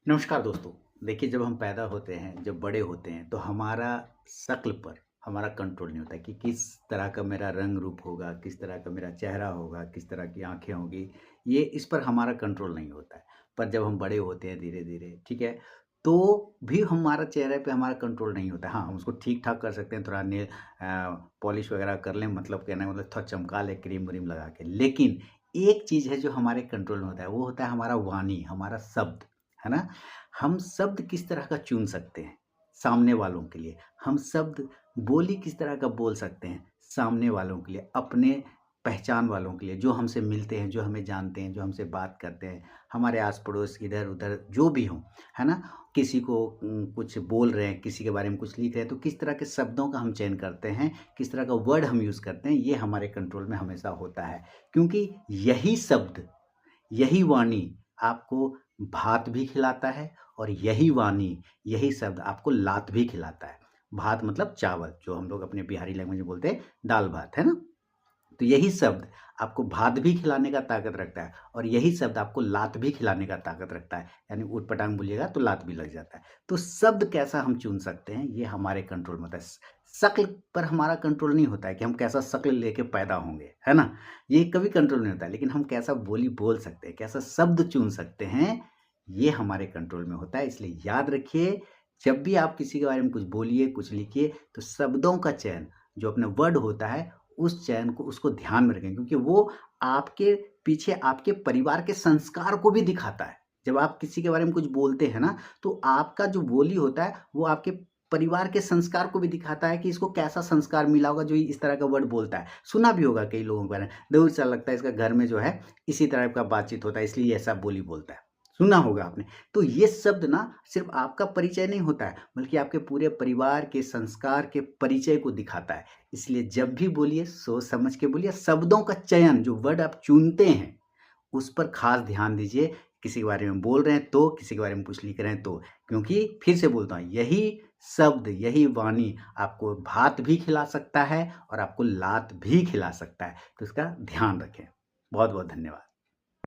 नमस्कार दोस्तों। देखिए, जब हम पैदा होते हैं, जब बड़े होते हैं तो हमारा शक्ल पर हमारा कंट्रोल नहीं होता कि किस तरह का मेरा रंग रूप होगा, किस तरह का मेरा चेहरा होगा, किस तरह की आँखें होंगी, ये इस पर हमारा कंट्रोल नहीं होता है। पर जब हम बड़े होते हैं धीरे-धीरे, ठीक है? तो भी हमारा चेहरे पे हमारा कंट्रोल नहीं होता है। हाँ, हम उसको ठीक-ठाक कर सकते हैं, थोड़ा पॉलिश वगैरह कर लें, मतलब कहने का मतलब थोड़ा चमका लें क्रीम-व्रीम लगा के। लेकिन एक चीज़ है जो हमारे कंट्रोल में होता है, वो होता है हमारा वाणी, हमारा शब्द, है ना? हम शब्द किस तरह का चुन सकते हैं सामने वालों के लिए, हम शब्द बोली किस तरह का बोल सकते हैं सामने वालों के लिए, अपने पहचान वालों के लिए, जो हमसे मिलते हैं, जो हमें जानते हैं, जो हमसे बात करते हैं, हमारे आस पड़ोस इधर उधर जो भी हों, है ना? किसी को कुछ बोल रहे हैं, किसी के बारे में कुछ लिख रहे हैं, तो किस तरह के शब्दों का हम चयन करते हैं, किस तरह का वर्ड हम यूज़ करते हैं, ये हमारे कंट्रोल में हमेशा होता है। क्योंकि यही शब्द, यही वाणी आपको भात भी खिलाता है, और यही वाणी, यही शब्द आपको लात भी खिलाता है। भात मतलब चावल, जो हम लोग अपने बिहारी लैंग्वेज में बोलते हैं दाल-भात, है ना? तो यही शब्द आपको भात भी खिलाने का ताकत रखता है, और यही शब्द आपको लात भी खिलाने का ताकत रखता है। यानी ऊट-पटांग बोलिएगा तो लात भी लग जाता है। तो शब्द कैसा हम चुन सकते हैं, ये हमारे कंट्रोल में होता है। शक्ल पर हमारा कंट्रोल नहीं होता है कि हम कैसा शक्ल लेके पैदा होंगे, है ना? ये कभी कंट्रोल नहीं होता है, लेकिन हम कैसा बोली बोल सकते हैं, कैसा शब्द चुन सकते हैं, ये हमारे कंट्रोल में होता है। इसलिए याद रखिए, जब भी आप किसी के बारे में कुछ बोलिए, कुछ लिखिए, तो शब्दों का चयन, जो अपना वर्ड होता है, उस चयन को, उसको ध्यान में रखें, क्योंकि वो आपके पीछे आपके परिवार के संस्कार को भी दिखाता है। जब आप किसी के बारे में कुछ बोलते हैं ना, तो आपका जो बोली होता है, वो आपके परिवार के संस्कार को भी दिखाता है कि इसको कैसा संस्कार मिला होगा जो ये इस तरह का वर्ड बोलता है। सुना भी होगा कई लोगों के बारे में, दूर से लगता है इसका घर में जो है इसी तरह का बातचीत होता है, इसलिए ये ऐसा बोली बोलता है। सुना होगा आपने। तो ये शब्द ना सिर्फ़ आपका परिचय नहीं होता है, बल्कि आपके पूरे परिवार के संस्कार के परिचय को दिखाता है। इसलिए जब भी बोलिए सोच समझ के बोलिए, शब्दों का चयन, जो वर्ड आप चुनते हैं, उस पर ख़ास ध्यान दीजिए। किसी के बारे में बोल रहे हैं तो, किसी के बारे में कुछ लिख रहे हैं तो। क्योंकि फिर से बोलता हूँ, यही शब्द, यही वाणी आपको भात भी खिला सकता है और आपको लात भी खिला सकता है। तो इसका ध्यान रखें। बहुत-बहुत धन्यवाद।